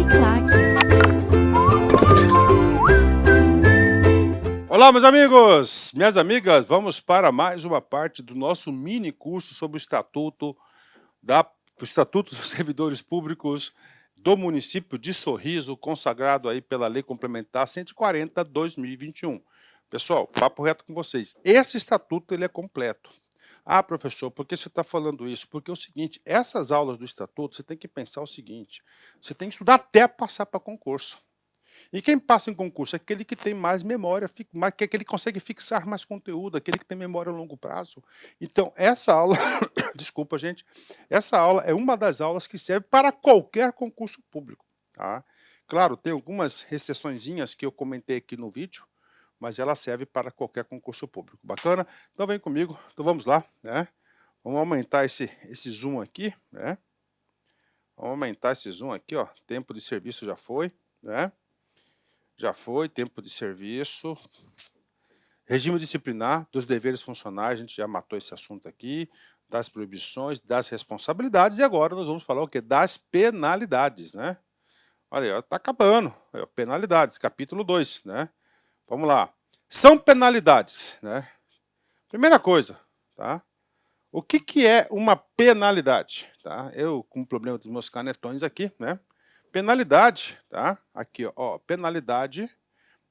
Uniclac. Olá, meus amigos, minhas amigas, vamos para mais uma parte do nosso mini curso sobre o Estatuto dos Servidores Públicos do município de Sorriso, consagrado aí pela Lei Complementar 140/2021. Pessoal, papo reto com vocês. Esse estatuto ele é completo. Ah, professor, por que você está falando isso? Porque é o seguinte, essas aulas do estatuto, você tem que pensar o seguinte, você tem que estudar até passar para concurso. E quem passa em concurso é aquele que tem mais memória, que aquele que consegue fixar mais conteúdo, aquele que tem memória a longo prazo. Então, essa aula, desculpa, gente, essa aula é uma das aulas que serve para qualquer concurso público. Tá? Claro, tem algumas exceçõezinhas que eu comentei aqui no vídeo, mas ela serve para qualquer concurso público. Bacana? Então vem comigo, então vamos lá, né? Vamos aumentar esse zoom aqui, né? Vamos aumentar esse zoom aqui, ó. Tempo de serviço já foi, né? Já foi, tempo de serviço. Regime disciplinar dos deveres funcionais, a gente já matou esse assunto aqui, das proibições, das responsabilidades, e agora nós vamos falar o quê? Das penalidades, né? Olha, está acabando. Penalidades, capítulo 2, né? Vamos lá. São penalidades, né? Primeira coisa, tá? O que é uma penalidade? Tá? Eu, com o problema dos meus canetões aqui, né? Penalidade, tá? Aqui, ó, penalidade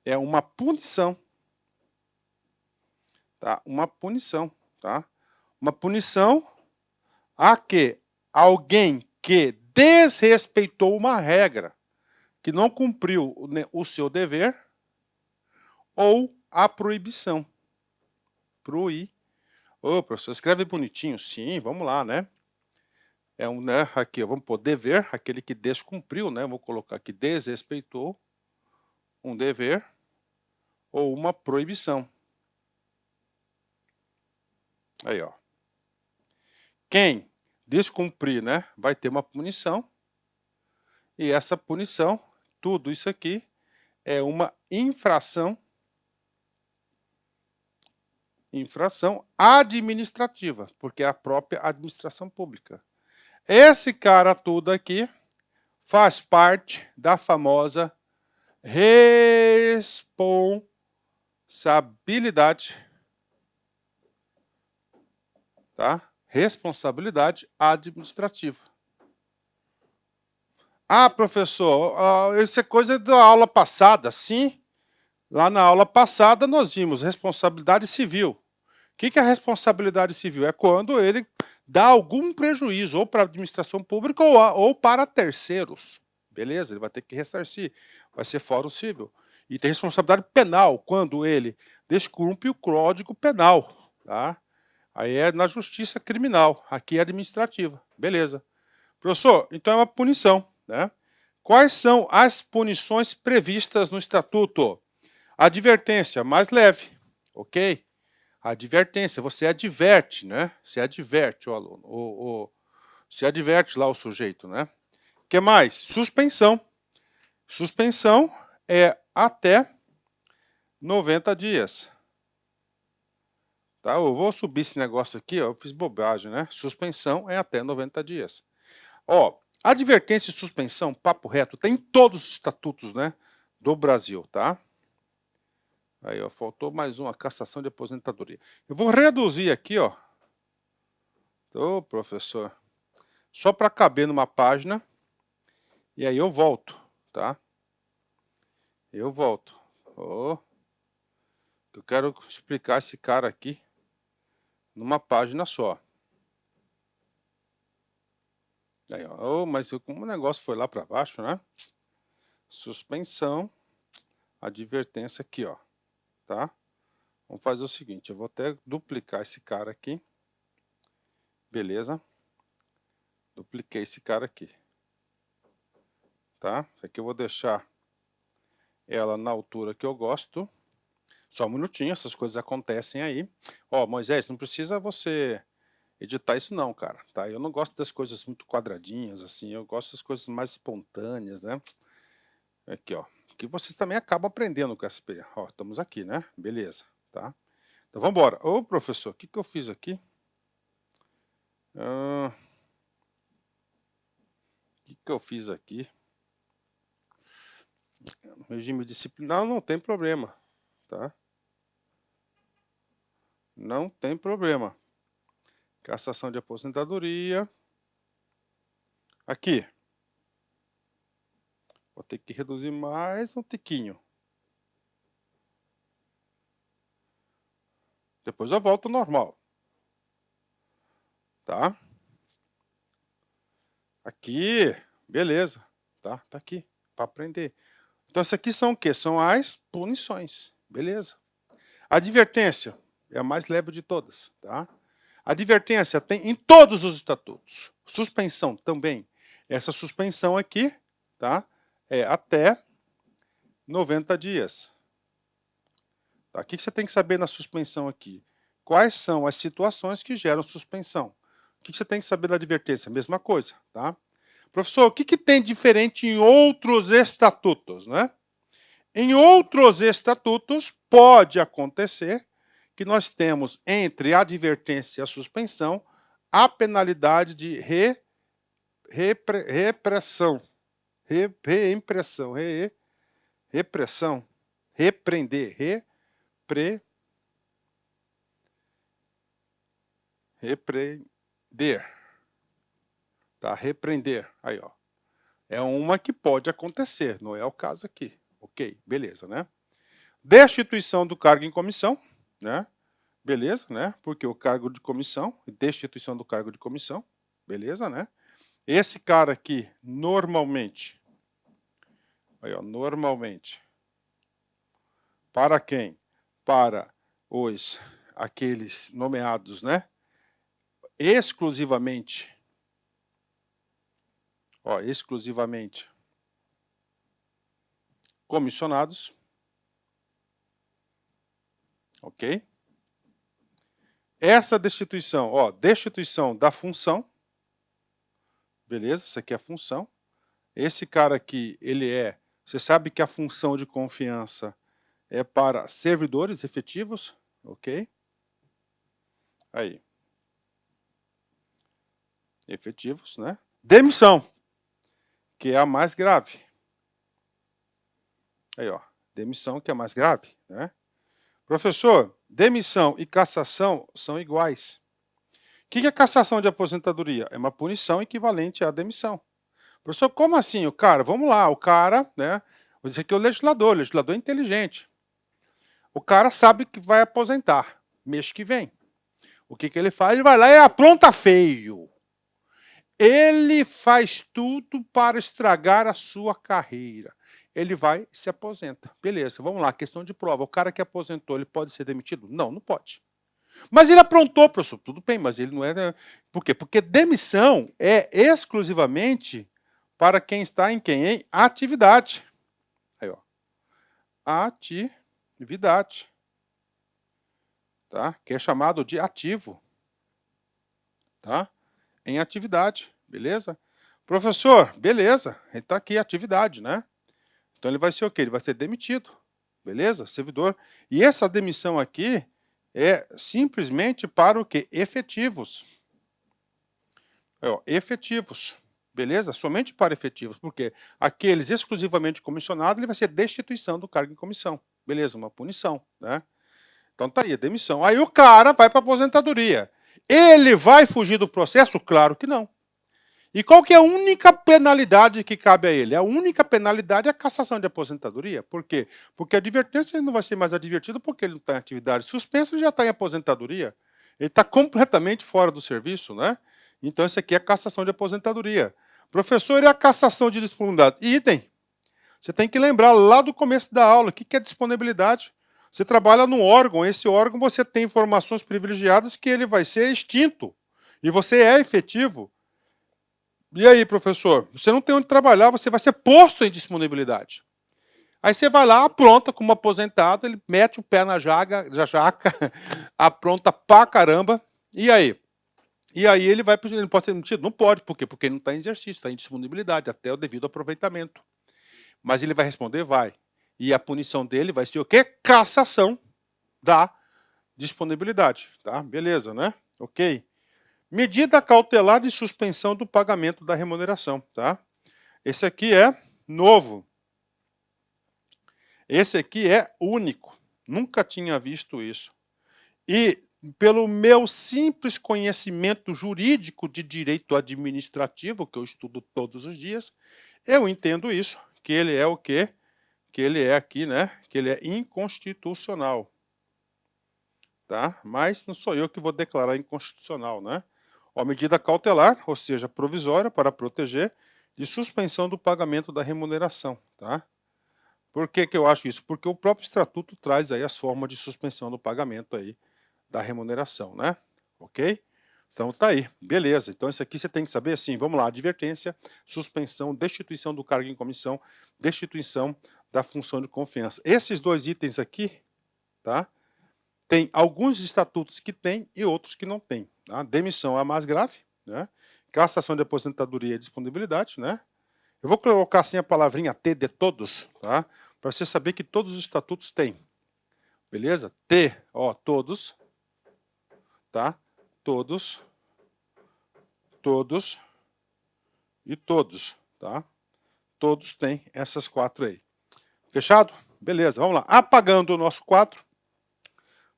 é uma punição, tá? Uma punição, tá? Uma punição a que alguém que desrespeitou uma regra, que não cumpriu o seu dever, ou a proibição. Ô, professor, escreve bonitinho. Sim, vamos lá, né? É um, né, aqui, vamos pôr dever, aquele que descumpriu, né? Vou colocar aqui desrespeitou um dever ou uma proibição. Aí, ó. Quem descumprir, né, vai ter uma punição. E essa punição, tudo isso aqui, é uma infração administrativa, porque é a própria administração pública. Esse cara tudo aqui faz parte da famosa responsabilidade, tá? Responsabilidade administrativa. Ah, professor, isso é coisa da aula passada. Sim, lá na aula passada nós vimos responsabilidade civil. O que é a responsabilidade civil? É quando ele dá algum prejuízo, ou para a administração pública ou para terceiros. Beleza? Ele vai ter que ressarcir. Vai ser fórum civil. E tem responsabilidade penal, quando ele descumpre o Código Penal. Tá? Aí é na justiça criminal. Aqui é administrativa. Beleza. Professor, então é uma punição. Né? Quais são as punições previstas no Estatuto? Advertência, mais leve. Ok? Advertência, você adverte, né? Você adverte o aluno, você adverte lá o sujeito, né? O que mais? Suspensão. Suspensão é até 90 dias. Tá? Eu vou subir esse negócio aqui, ó, eu fiz bobagem, né? Suspensão é até 90 dias. Ó, advertência e suspensão, papo reto, tem em todos os estatutos, né, do Brasil, tá? Aí, ó, faltou mais uma, cassação de aposentadoria. Eu vou reduzir aqui, ó. Ô, professor. Só para caber numa página. E aí eu volto, tá? Eu volto. Oh, eu quero explicar esse cara aqui numa página só. Aí, ó. Oh, mas como o negócio foi lá para baixo, né? Suspensão. Advertência aqui, ó. Tá? Vamos fazer o seguinte, eu vou até duplicar esse cara aqui. Beleza? Dupliquei esse cara aqui. Tá? Aqui eu vou deixar ela na altura que eu gosto. Só um minutinho, essas coisas acontecem aí. Ó, Moisés, não precisa você editar isso não, cara. Tá? Eu não gosto das coisas muito quadradinhas, assim. Eu gosto das coisas mais espontâneas, né? Aqui, ó. Que vocês também acabam aprendendo com SP. Ó, estamos aqui, né? Beleza, tá? Então, vamos embora. Ô, professor, o que eu fiz aqui? O que eu fiz aqui? regime disciplinar não tem problema, tá? Não tem problema. Cassação de aposentadoria. Aqui. Vou ter que reduzir mais um tiquinho. Depois eu volto ao normal. Tá? Aqui. Beleza. Tá? Tá aqui. Para aprender. Então, isso aqui são o quê? São as punições. Beleza. Advertência é a mais leve de todas. Tá? Advertência tem em todos os estatutos. Suspensão também. Essa suspensão aqui, tá? É até 90 dias. Tá? O que você tem que saber na suspensão aqui? Quais são as situações que geram suspensão? O que você tem que saber da advertência? Mesma coisa, tá? Professor, o que tem diferente em outros estatutos, né? Em outros estatutos, pode acontecer que nós temos entre a advertência e a suspensão a penalidade de repressão. Repressão. Repreender. Repreender. Tá? Repreender. Aí, ó. É uma que pode acontecer, não é o caso aqui. Ok, beleza, né? Destituição do cargo em comissão, né? Beleza, né? Porque o cargo de comissão, destituição do cargo de comissão, beleza, né? Esse cara aqui, normalmente, aí, ó, normalmente, para quem? Para aqueles nomeados, né? Exclusivamente, ó, exclusivamente comissionados, ok? Essa destituição, ó, destituição da função, beleza? Isso aqui é a função. Esse cara aqui, ele é, você sabe que a função de confiança é para servidores efetivos, ok? Aí. Efetivos, né? Demissão, que é a mais grave. Aí, ó, demissão que é a mais grave, né? Professor, demissão e cassação são iguais. O que é cassação de aposentadoria? É uma punição equivalente à demissão. Professor, como assim? O cara, vamos lá, o cara, né? Vou dizer que é o legislador é inteligente. O cara sabe que vai aposentar mês que vem. O que ele faz? Ele vai lá e apronta feio. Ele faz tudo para estragar a sua carreira. Ele vai e se aposenta. Beleza, vamos lá, questão de prova. O cara que aposentou, ele pode ser demitido? Não, não pode. Mas ele aprontou, professor. Tudo bem, mas ele não é... Por quê? Porque demissão é exclusivamente para quem está em quem? Em atividade. Aí, ó. Atividade. Tá? Que é chamado de ativo. Tá? Em atividade, beleza? Professor, beleza, ele está aqui, atividade, né? Então ele vai ser o quê? Ele vai ser demitido, beleza? Servidor. E essa demissão aqui é simplesmente para o quê? Efetivos. Ó, efetivos, beleza? Somente para efetivos, porque aqueles exclusivamente comissionados, ele vai ser destituição do cargo em comissão, beleza? Uma punição, né? Então tá aí, a demissão. Aí o cara vai para a aposentadoria. Ele vai fugir do processo? Claro que não. E qual que é a única penalidade que cabe a ele? A única penalidade é a cassação de aposentadoria. Por quê? Porque a advertência ele não vai ser mais advertido porque ele não está em atividade. Suspenso ele já está em aposentadoria. Ele está completamente fora do serviço, né? Então isso aqui é a cassação de aposentadoria. Professor, e a cassação de disponibilidade? Idem. Você tem que lembrar lá do começo da aula, o que é disponibilidade? Você trabalha num órgão, esse órgão você tem informações privilegiadas que ele vai ser extinto. E você é efetivo. E aí, professor? Você não tem onde trabalhar, você vai ser posto em disponibilidade. Aí você vai lá, apronta como aposentado, ele mete o pé na jaca, apronta pra caramba. E aí? E aí ele não pode ser demitido? Não pode. Por quê? Porque ele não está em exercício, está em disponibilidade, até o devido aproveitamento. Mas ele vai responder? Vai. E a punição dele vai ser o quê? Cassação da disponibilidade. Tá? Beleza, né? Ok. Medida cautelar de suspensão do pagamento da remuneração. Tá? Esse aqui é novo. Esse aqui é único. Nunca tinha visto isso. E, pelo meu simples conhecimento jurídico de direito administrativo, que eu estudo todos os dias, eu entendo isso, que ele é o quê? Que ele é aqui, né? Que ele é inconstitucional. Tá? Mas não sou eu que vou declarar inconstitucional, né? Ó, medida cautelar, ou seja, provisória para proteger, de suspensão do pagamento da remuneração, tá? Por que que eu acho isso? Porque o próprio estatuto traz aí as formas de suspensão do pagamento aí da remuneração, né? Ok? Então tá aí, beleza. Então isso aqui você tem que saber assim, vamos lá, advertência, suspensão, destituição do cargo em comissão, destituição da função de confiança. Esses dois itens aqui, tá? Tem alguns estatutos que tem e outros que não tem. Tá? Demissão é a mais grave, né? Cassação de aposentadoria e disponibilidade, né? Eu vou colocar assim a palavrinha T de todos, tá? Para você saber que todos os estatutos têm. Beleza? T, ó, todos, tá? Todos, todos e todos, tá? Todos têm essas quatro aí. Fechado? Beleza, vamos lá. Apagando o nosso quadro.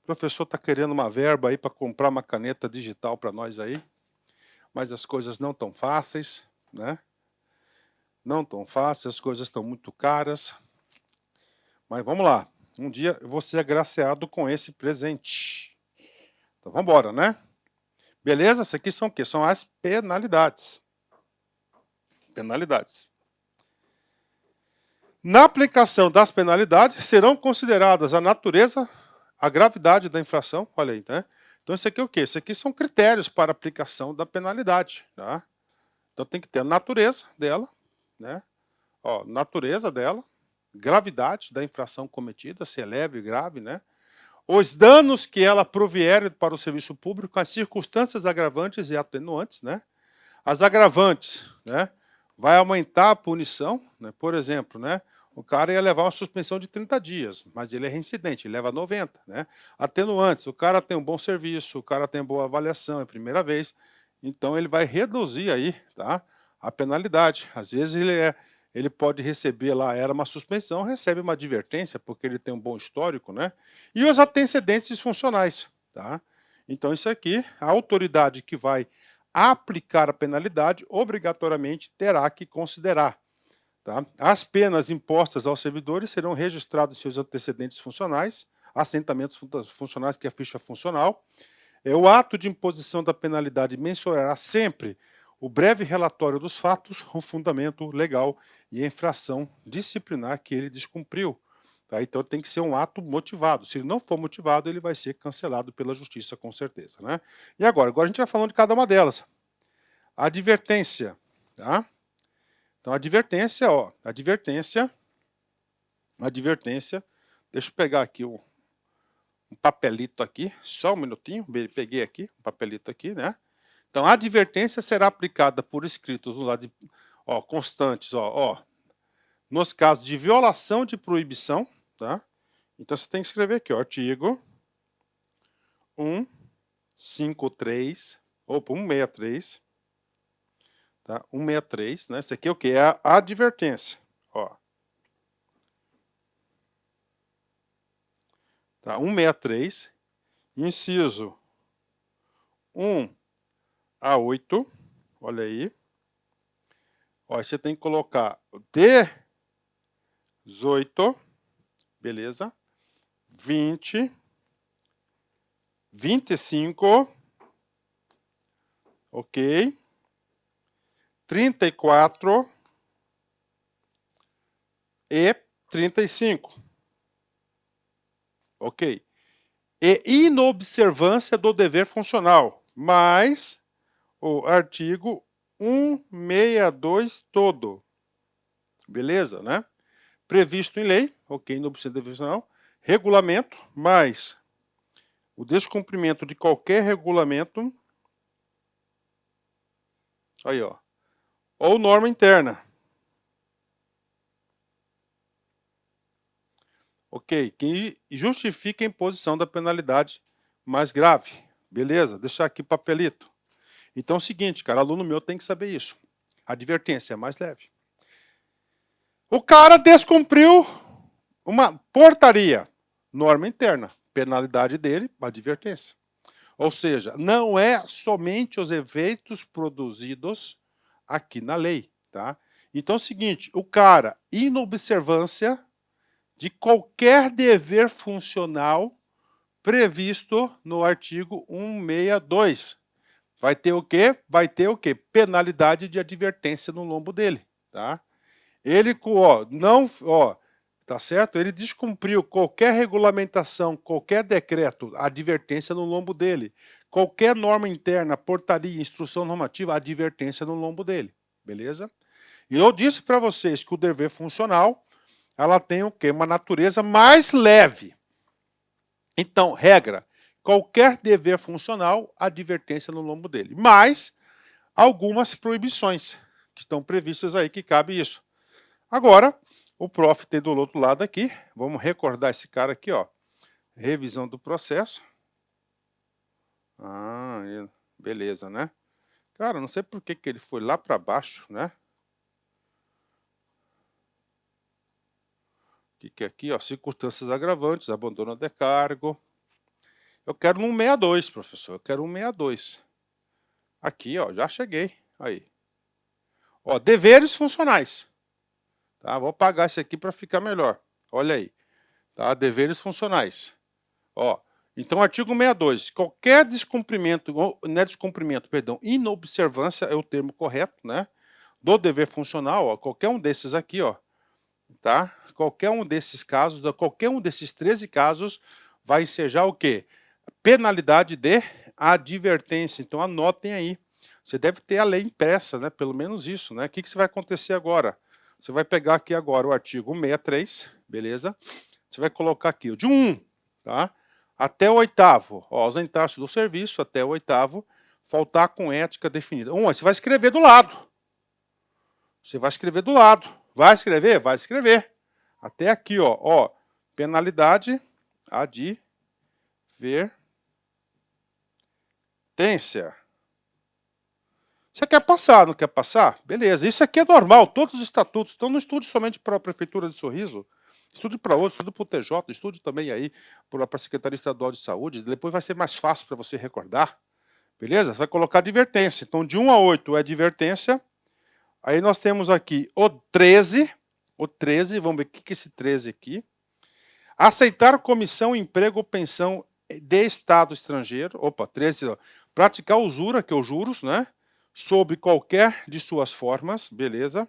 O professor está querendo uma verba aí para comprar uma caneta digital para nós aí. Mas as coisas não tão fáceis, né? Não tão fáceis, as coisas estão muito caras. Mas vamos lá. Um dia eu vou ser agraciado com esse presente. Então vamos embora, né? Beleza? Isso aqui são o quê? São as penalidades. Penalidades. Na aplicação das penalidades, serão consideradas a natureza, a gravidade da infração. Olha aí, né? Então isso aqui é o quê? Isso aqui são critérios para aplicação da penalidade, tá? Então tem que ter a natureza dela, né? Ó, natureza dela, gravidade da infração cometida, se é leve, grave, né? Os danos que ela provier para o serviço público, as circunstâncias agravantes e atenuantes, né? As agravantes, né? Vai aumentar a punição, né? Por exemplo, né? O cara ia levar uma suspensão de 30 dias, mas ele é reincidente, ele leva 90, né? Atenuantes, o cara tem um bom serviço, o cara tem boa avaliação, é a primeira vez, então ele vai reduzir aí, tá? A penalidade. Às vezes ele pode receber lá, era uma suspensão, recebe uma advertência, porque ele tem um bom histórico, né? E os antecedentes disfuncionais, tá? Então isso aqui, a autoridade que vai aplicar a penalidade, obrigatoriamente terá que considerar. Tá? As penas impostas aos servidores serão registrados seus antecedentes funcionais, assentamentos funcionais, que é a ficha funcional. O ato de imposição da penalidade mencionará sempre o breve relatório dos fatos, o fundamento legal e a infração disciplinar que ele descumpriu. Tá? Então tem que ser um ato motivado. Se ele não for motivado, ele vai ser cancelado pela justiça, com certeza. Né? E agora a gente vai falando de cada uma delas. Advertência. Tá? Então, advertência, ó. Advertência. Deixa eu pegar aqui um papelito aqui, só um minutinho. Peguei aqui, um papelito aqui, né? Então, a advertência será aplicada por escritos no lado de, ó, constantes, ó, nos casos de violação de proibição, tá? Então você tem que escrever aqui, ó, artigo 153, opa, 163, tá? 163, né? Isso aqui é o que? É a advertência, ó. Tá? 163, inciso 1 a 8, olha aí. Ó, você tem que colocar 18, beleza? 20, 25, ok? 34 e 35, ok? E inobservância do dever funcional, mais o artigo 162 todo, beleza, né? Previsto em lei, ok, inobservância do dever funcional, regulamento, mais o descumprimento de qualquer regulamento, aí, ó, ou norma interna. Ok, que justifica a imposição da penalidade mais grave. Beleza, deixar aqui papelito. Então é o seguinte, cara, aluno meu tem que saber isso. A advertência é mais leve. O cara descumpriu Uma portaria, norma interna, penalidade dele, advertência. Ou seja, não é somente os efeitos produzidos aqui na lei, tá? Então é o seguinte, o cara, inobservância de qualquer dever funcional previsto no artigo 162. Vai ter o quê? Vai ter o quê? Penalidade de advertência no lombo dele, tá? Ele, tá certo? Ele descumpriu qualquer regulamentação, qualquer decreto, advertência no lombo dele. Qualquer norma interna, portaria, instrução normativa, advertência no lombo dele, beleza? E eu disse para vocês que o dever funcional, ela tem o quê? Uma natureza mais leve. Então, regra, qualquer dever funcional, advertência no lombo dele. Mas algumas proibições que estão previstas aí que cabe isso. Agora, o prof tem do outro lado aqui, vamos recordar esse cara aqui, ó. Revisão do processo. Ah, beleza, né? Cara, não sei por que ele foi lá para baixo, né? O que é aqui, ó? Circunstâncias agravantes, abandono de cargo. Eu quero um 162, professor. Eu quero um 162. Aqui, ó, já cheguei. Aí. Ó, deveres funcionais. Tá? Vou apagar esse aqui para ficar melhor. Olha aí. Tá? Deveres funcionais. Ó, então, artigo 162. Qualquer descumprimento, não é descumprimento, perdão, inobservância é o termo correto, né? Do dever funcional, ó, qualquer um desses aqui, ó, tá? Qualquer um desses casos, qualquer um desses 13 casos, vai ensejar o quê? Penalidade de advertência. Então, anotem aí. Você deve ter a lei impressa, né? Pelo menos isso, né? O que você vai acontecer agora? Você vai pegar aqui agora o artigo 163, beleza? Você vai colocar aqui o de 1, tá? Até o 8º, ó, ausentar-se do serviço até o 8º, faltar com ética definida. Você vai escrever do lado. Você vai escrever do lado. Vai escrever? Vai escrever. Até aqui, ó, penalidade advertência. Você quer passar, não quer passar? Beleza, isso aqui é normal, todos os estatutos. Então não estude somente para a Prefeitura de Sorriso, estude para outros, estude para o TJ, estude também aí para a Secretaria Estadual de Saúde, depois vai ser mais fácil para você recordar. Beleza? Você vai colocar advertência. Então de 1 a 8 é advertência. Aí nós temos aqui o 13, vamos ver o que é esse 13 aqui. Aceitar comissão, emprego ou pensão de Estado estrangeiro. Opa, 13, ó. Praticar usura, que é os juros, né? Sobre qualquer de suas formas, beleza.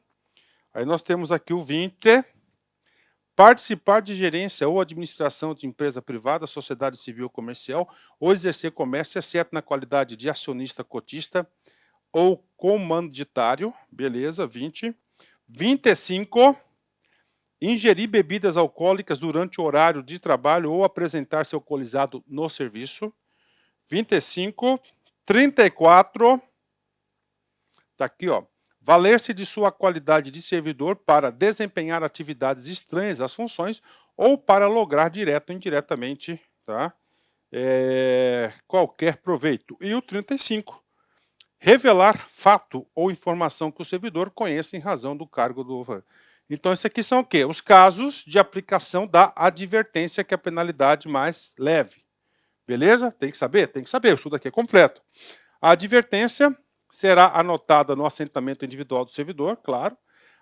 Aí nós temos aqui o 20. Participar de gerência ou administração de empresa privada, sociedade civil ou comercial, ou exercer comércio, exceto na qualidade de acionista cotista ou comanditário, beleza, 20. 25. Ingerir bebidas alcoólicas durante o horário de trabalho ou apresentar-se alcoolizado no serviço. 25. 34. Está aqui, ó. Valer-se de sua qualidade de servidor para desempenhar atividades estranhas às funções ou para lograr direto ou indiretamente, tá? Qualquer proveito. E o 35. Revelar fato ou informação que o servidor conheça em razão do cargo do... Então, esses aqui são o quê? Os casos de aplicação da advertência, que é a penalidade mais leve. Beleza? Tem que saber? Tem que saber. O estudo aqui é completo. A advertência será anotada no assentamento individual do servidor, claro.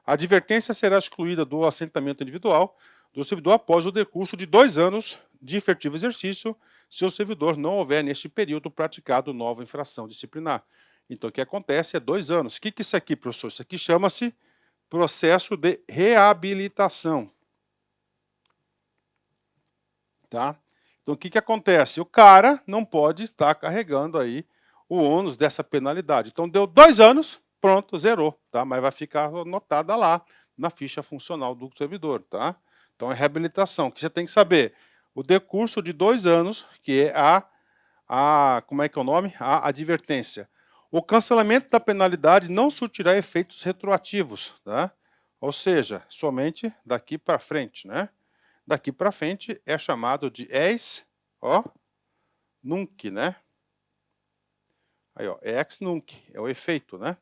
A advertência será excluída do assentamento individual do servidor após o decurso de 2 anos de efetivo exercício, se o servidor não houver, neste período, praticado nova infração disciplinar. Então, o que acontece é 2 anos. O que é isso aqui, professor? Isso aqui chama-se processo de reabilitação. Tá? Então, o que acontece? O cara não pode estar carregando aí o ônus dessa penalidade. Então, deu 2 anos, pronto, zerou, tá? Mas vai ficar anotada lá na ficha funcional do servidor, tá? Então, é reabilitação. O que você tem que saber? O decurso de 2 anos, que é como é que é o nome? A advertência. O cancelamento da penalidade não surtirá efeitos retroativos, tá? Ou seja, somente daqui para frente, né? Daqui para frente é chamado de ex nunc, né? Aí, ó, ex nunc, é o efeito, né?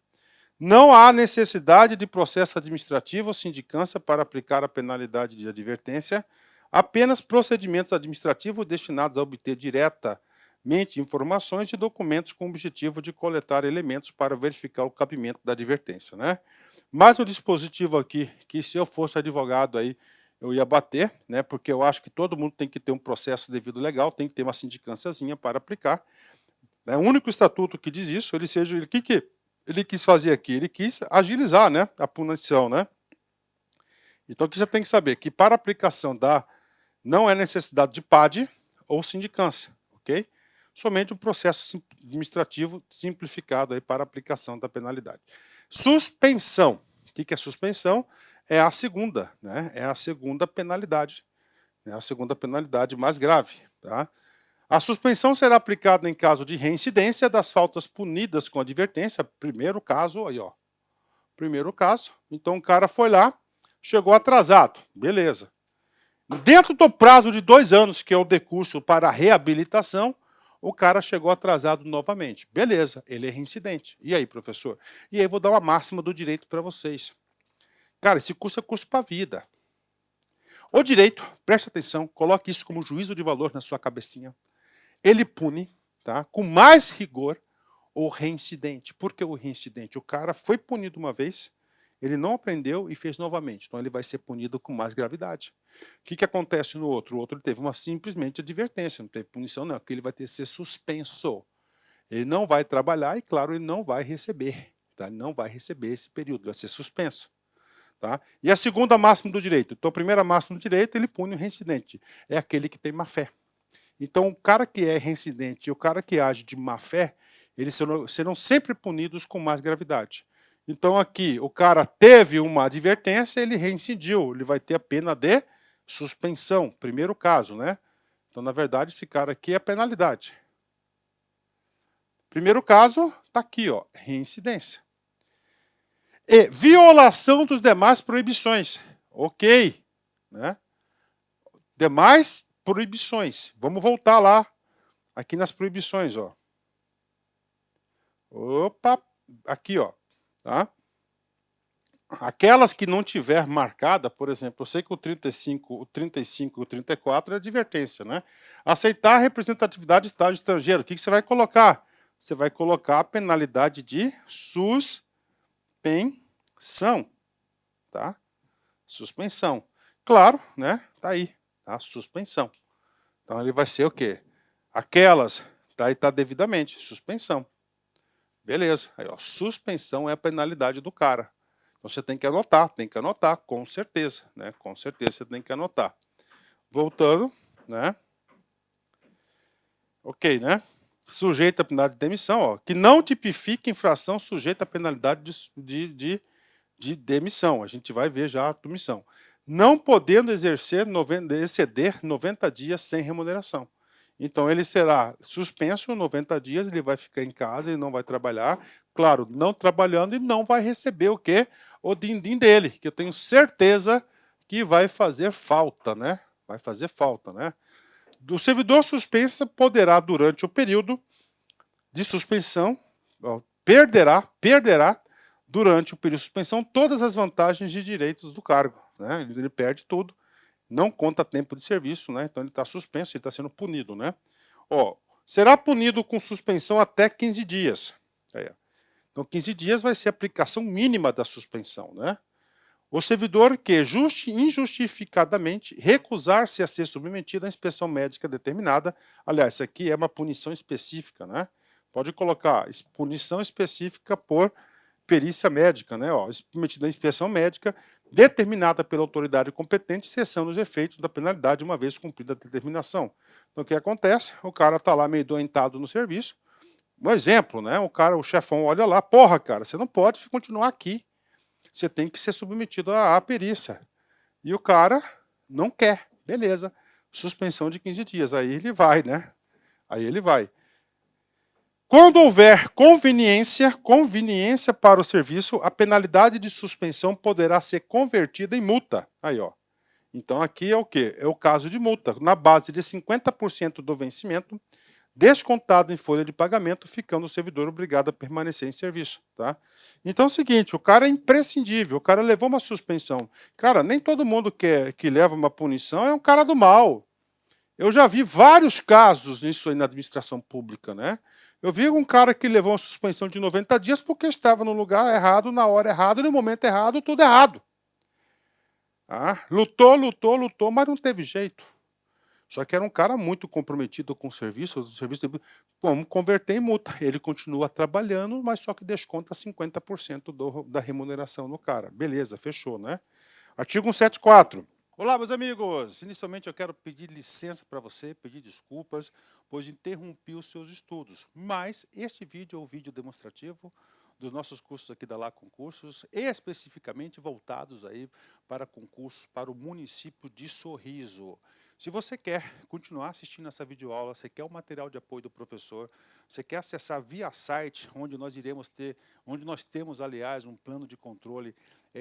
Não há necessidade de processo administrativo ou sindicância para aplicar a penalidade de advertência, apenas procedimentos administrativos destinados a obter diretamente informações e documentos com o objetivo de coletar elementos para verificar o cabimento da advertência, né? Mais um dispositivo aqui que, se eu fosse advogado aí, eu ia bater, né? Porque eu acho que todo mundo tem que ter um processo devido legal, tem que ter uma sindicânciazinha para aplicar. É o único estatuto que diz isso. O que ele quis fazer aqui? Ele quis agilizar, né, a punição, né? Então, o que você tem que saber? Que para aplicação não é necessidade de PAD ou sindicância, ok? Somente um processo administrativo simplificado aí para aplicação da penalidade. Suspensão. O que é suspensão? É a segunda, né? É a segunda penalidade. É a segunda penalidade mais grave, tá? A suspensão será aplicada em caso de reincidência das faltas punidas com advertência. Primeiro caso, aí ó. Primeiro caso. Então o cara foi lá, chegou atrasado. Beleza. Dentro do prazo de 2 anos, que é o decurso para a reabilitação, o cara chegou atrasado novamente. Beleza, ele é reincidente. E aí, professor? E aí, vou dar uma máxima do direito para vocês. Cara, esse curso é curso para a vida. O direito, preste atenção, coloque isso como juízo de valor na sua cabecinha. Ele pune, tá, com mais rigor o reincidente. Por que o reincidente? O cara foi punido uma vez, ele não aprendeu e fez novamente. Então ele vai ser punido com mais gravidade. O que acontece no outro? O outro teve uma simplesmente advertência, não teve punição não, porque ele vai ter que ser suspenso. Ele não vai trabalhar e, claro, ele não vai receber. Tá? Ele não vai receber esse período, vai ser suspenso. Tá? E a segunda máxima do direito? Então a primeira máxima do direito, ele pune o reincidente. É aquele que tem má fé. Então, o cara que é reincidente e o cara que age de má fé, eles serão sempre punidos com mais gravidade. Então, aqui, o cara teve uma advertência, ele reincidiu, ele vai ter a pena de suspensão, primeiro caso, né? Então, na verdade, esse cara aqui é a penalidade. Primeiro caso, está aqui, ó, reincidência. E violação dos demais proibições. Ok, né? Demais proibições. Vamos voltar lá, aqui nas proibições, ó. Opa, aqui, ó, tá? Aquelas que não tiver marcada, por exemplo, eu sei que o 35 e o 34 é advertência, né? Aceitar a representatividade de Estado estrangeiro. O que você vai colocar? Você vai colocar a penalidade de suspensão, tá? Suspensão. Claro, né? Tá aí, tá? Suspensão. Então ele vai ser o quê? Aquelas, tá aí, tá devidamente, suspensão. Beleza. Aí, ó, suspensão é a penalidade do cara. Então você tem que anotar, com certeza, né? Com certeza você tem que anotar. Voltando, né? Ok, né? Sujeita a penalidade de demissão, ó, que não tipifique infração sujeita à penalidade de demissão. A gente vai ver já a demissão. Não podendo exceder 90 dias sem remuneração. Então, ele será suspenso 90 dias, ele vai ficar em casa, ele não vai trabalhar. Claro, não trabalhando e não vai receber o quê? O din-din dele, que eu tenho certeza que vai fazer falta, né? Vai fazer falta, né? O servidor suspenso poderá, durante o período de suspensão, perderá durante o período de suspensão todas as vantagens e direitos do cargo, né? Ele perde tudo. Não conta tempo de serviço, né? Então ele está suspenso, ele está sendo punido, né? Ó, será punido com suspensão até 15 dias. Aí, então 15 dias vai ser a aplicação mínima da suspensão, né? O servidor que injustificadamente recusar-se a ser submetido à inspeção médica determinada, aliás, isso aqui é uma punição específica, né? Pode colocar punição específica por perícia médica, né? Ó, submetido à inspeção médica determinada pela autoridade competente, cessando os efeitos da penalidade uma vez cumprida a determinação. Então, o que acontece? O cara está lá meio doentado no serviço. Um exemplo, né? O chefão olha lá, porra, cara, você não pode continuar aqui. Você tem que ser submetido à perícia. E o cara não quer. Beleza. Suspensão de 15 dias. Aí ele vai, né? Aí ele vai. Quando houver conveniência para o serviço, a penalidade de suspensão poderá ser convertida em multa. Aí, ó. Então, aqui é o quê? É o caso de multa. Na base de 50% do vencimento descontado em folha de pagamento, ficando o servidor obrigado a permanecer em serviço. Tá? Então é o seguinte, o cara é imprescindível, o cara levou uma suspensão. Cara, nem todo mundo que leva uma punição é um cara do mal. Eu já vi vários casos nisso aí na administração pública, né? Eu vi um cara que levou uma suspensão de 90 dias porque estava no lugar errado, na hora errada, no momento errado, tudo errado. Lutou, mas não teve jeito. Só que era um cara muito comprometido com o serviço vamos converter em multa. Ele continua trabalhando, mas só que desconta 50% da remuneração no cara. Beleza, fechou, né? Artigo 174. Olá, meus amigos! Inicialmente eu quero pedir licença para você, pedir desculpas, pois interrompi os seus estudos. Mas este vídeo é um vídeo demonstrativo dos nossos cursos aqui da Lá Concursos, especificamente voltados aí para concursos para o município de Sorriso. Se você quer continuar assistindo essa videoaula, você quer o material de apoio do professor, você quer acessar via site, onde nós temos, aliás, um plano de controle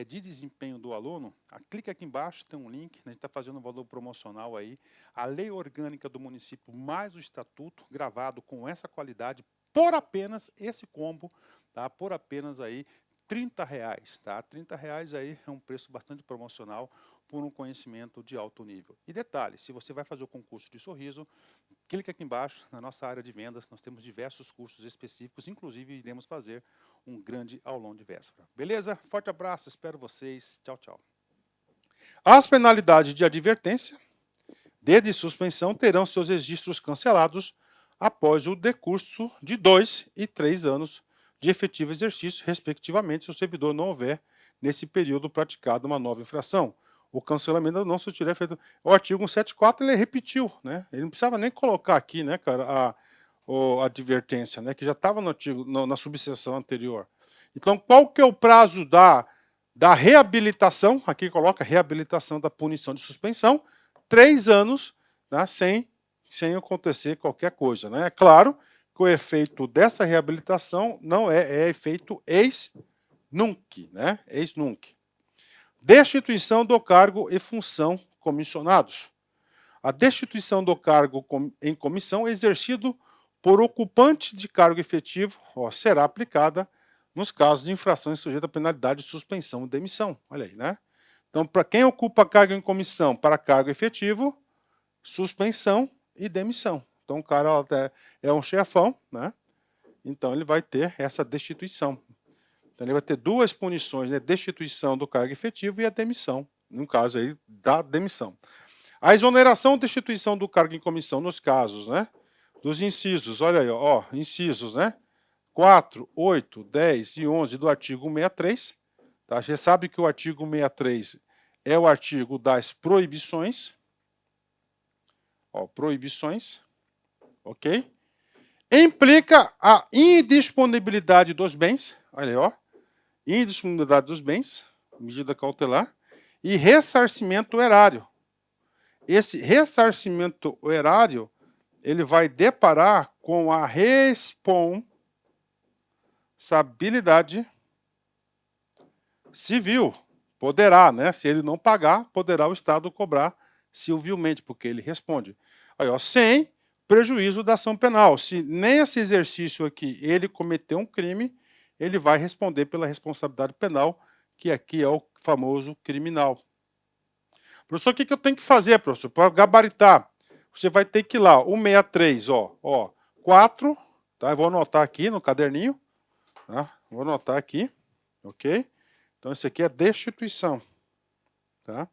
de desempenho do aluno, clica aqui embaixo, tem um link, a gente está fazendo um valor promocional aí, a lei orgânica do município mais o estatuto, gravado com essa qualidade, por apenas esse combo, tá? Por apenas aí R$30, tá? R$30 aí é um preço bastante promocional por um conhecimento de alto nível. E detalhe, se você vai fazer o concurso de Sorriso, clica aqui embaixo, na nossa área de vendas, nós temos diversos cursos específicos, inclusive iremos fazer um grande aulão de véspera. Beleza? Forte abraço, espero vocês. Tchau, tchau. As penalidades de advertência, de suspensão, terão seus registros cancelados após o decurso de 2 e 3 anos de efetivo exercício, respectivamente, se o servidor não houver, nesse período, praticado uma nova infração. O cancelamento não se tiver efeito. O artigo 174 ele repetiu, né? Ele não precisava nem colocar aqui, né, cara, a advertência, né, que já estava no artigo, na subseção anterior. Então, qual que é o prazo da reabilitação? Aqui coloca reabilitação da punição de suspensão, 3 anos, né, sem acontecer qualquer coisa, né? É claro que o efeito dessa reabilitação não é efeito ex nunc, né? Ex nunc. Destituição do cargo e função comissionados. A destituição do cargo em comissão exercido por ocupante de cargo efetivo será aplicada nos casos de infrações sujeitas a penalidade de suspensão e demissão. Olha aí, né? Então, para quem ocupa cargo em comissão para cargo efetivo, suspensão e demissão. Então, o cara até é um chefão, né? Então, ele vai ter essa destituição. Então, ele vai ter duas punições, né? Destituição do cargo efetivo e a demissão, no caso aí da demissão. A exoneração ou destituição do cargo em comissão nos casos, né, dos incisos, olha aí, ó, incisos, né, 4, 8, 10 e 11 do artigo 63. Tá? Você sabe que o artigo 63 é o artigo das proibições. Ó, proibições, ok? Implica a indisponibilidade dos bens, olha aí, ó, indisponibilidade dos bens, medida cautelar, e ressarcimento erário. Esse ressarcimento erário, ele vai deparar com a responsabilidade civil. Poderá, né? Se ele não pagar, poderá o Estado cobrar civilmente, porque ele responde. Aí, ó, sem prejuízo da ação penal. Se nesse exercício aqui ele cometeu um crime, ele vai responder pela responsabilidade penal, que aqui é o famoso criminal. Professor, o que eu tenho que fazer, professor? Para gabaritar, você vai ter que ir lá, 163, ó, 4, tá? Eu vou anotar aqui no caderninho, tá? Vou anotar aqui, ok? Então, esse aqui é destituição, tá?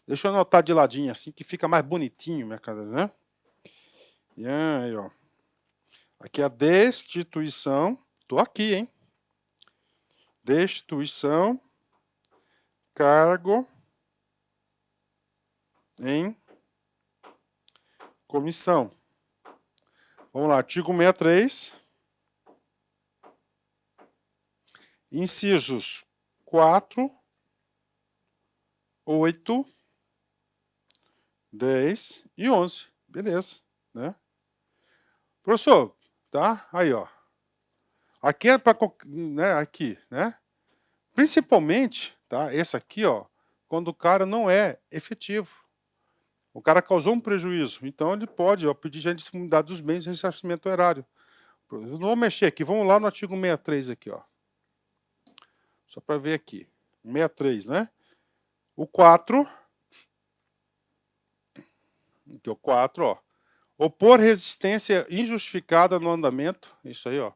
Deixa eu anotar de ladinho assim, que fica mais bonitinho, minha cara, né? E aí, ó. Aqui é a destituição, tô aqui, hein? Destituição, cargo em comissão. Vamos lá, artigo 63. Incisos 4, 8, 10 e 11. Beleza, né? Professor, tá? Aí, ó. Aqui é para, né, aqui, né? Principalmente, tá? Esse aqui, ó, quando o cara não é efetivo. O cara causou um prejuízo, então ele pode pedir já indisponibilidade dos bens e ressarcimento erário. Eu não vou mexer aqui, vamos lá no artigo 63 aqui, ó. Só para ver aqui. 63, né? O 4, aqui o 4, ó. Opor resistência injustificada no andamento, isso aí, ó,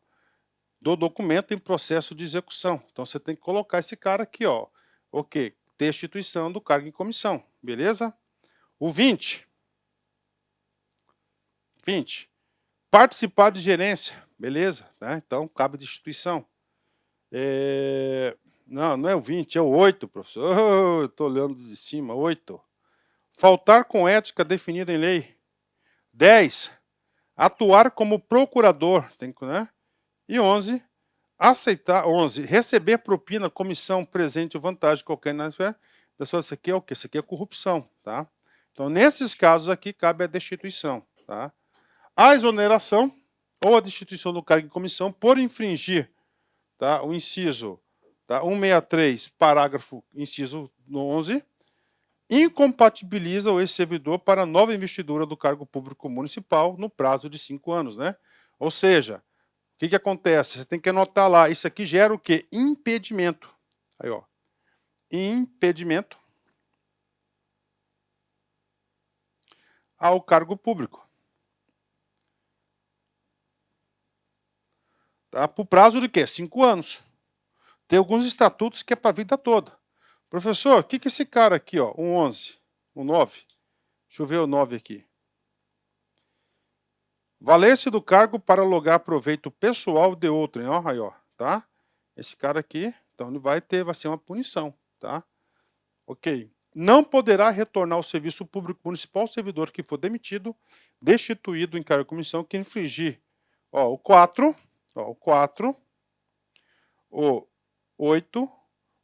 do documento em processo de execução. Então você tem que colocar esse cara aqui, ó. Ok, destituição do cargo em comissão, beleza? O 20. Participar de gerência, beleza? Né? Então cabe destituição. Não é o 20, é o 8, professor. Estou olhando de cima, 8. Faltar com ética definida em lei. 10. Atuar como procurador, né? E 11. Receber propina, comissão, presente ou vantagem qualquer isso aqui é o quê? Isso aqui é corrupção, tá? Então, nesses casos aqui, cabe a destituição, tá? A exoneração ou a destituição do cargo em comissão por infringir, tá, o inciso, tá, 163, parágrafo, inciso 11, incompatibiliza o ex-servidor para nova investidura do cargo público municipal no prazo de 5 anos, né? Ou seja, o que acontece? Você tem que anotar lá, isso aqui gera o quê? Impedimento. Aí, ó, impedimento ao cargo público. Tá? Por prazo de quê? 5 anos. Tem alguns estatutos que é para a vida toda. Professor, o que esse cara aqui, ó, um 11, um 9? Deixa eu ver o 9 aqui. Valer-se do cargo para alugar proveito pessoal de outrem, ó, aí, ó, tá? Esse cara aqui, então ele vai ser uma punição, tá? Ok. Não poderá retornar ao serviço público municipal o servidor que for demitido, destituído em cargo de comissão, que infringir, ó, o 4, ó, o 4, o 8,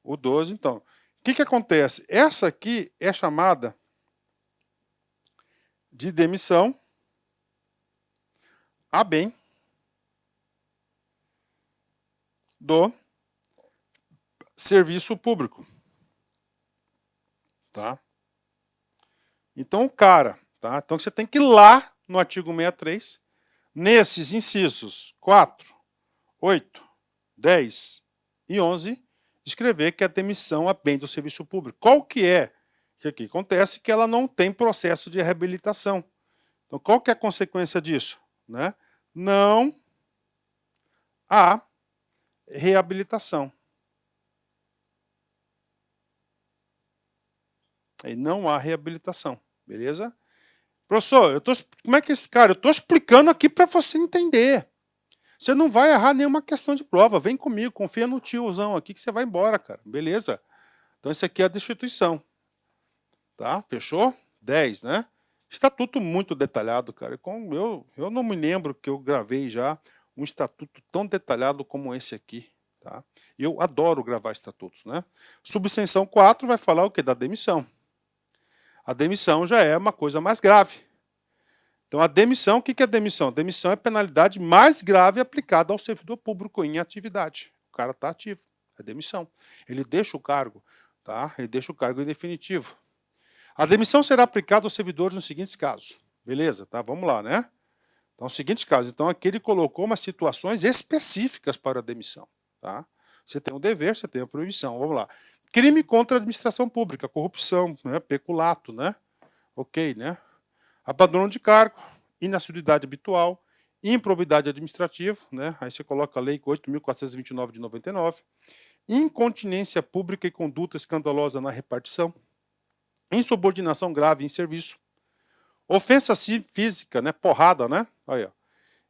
o 12, então. O que acontece? Essa aqui é chamada de demissão a bem do serviço público. Tá? Então, o cara, tá? Então você tem que ir lá no artigo 63, nesses incisos 4, 8, 10 e 11, escrever que a demissão a bem do serviço público. Qual que é? O que acontece? Que ela não tem processo de reabilitação. Então, qual que é a consequência disso? Né? Não há reabilitação. E não há reabilitação, beleza? Professor, como é que esse cara? Eu estou explicando aqui para você entender. Você não vai errar nenhuma questão de prova. Vem comigo, confia no tiozão aqui que você vai embora, cara. Beleza? Então, isso aqui é a destituição. Tá? Fechou? 10, né? Estatuto muito detalhado, cara. Eu não me lembro que eu gravei já um estatuto tão detalhado como esse aqui. Tá? Eu adoro gravar estatutos, né? Subseção 4 vai falar o quê? Da demissão. A demissão já é uma coisa mais grave. Então, a demissão, o que é demissão? Demissão é a penalidade mais grave aplicada ao servidor público em atividade. O cara está ativo, é demissão. Ele deixa o cargo, tá? Ele deixa o cargo em definitivo. A demissão será aplicada aos servidores nos seguintes casos. Beleza, tá? Vamos lá, né? Então, os seguintes casos. Então, aqui ele colocou umas situações específicas para a demissão, tá? Você tem o dever, você tem a proibição. Vamos lá. Crime contra a administração pública, corrupção, né? Peculato, né? Ok, né? Abandono de cargo, inassiduidade habitual, improbidade administrativa, né? Aí você coloca a lei 8.429 de 99, incontinência pública e conduta escandalosa na repartição, insubordinação grave em serviço, ofensa física, né? Porrada, né? Aí, ó.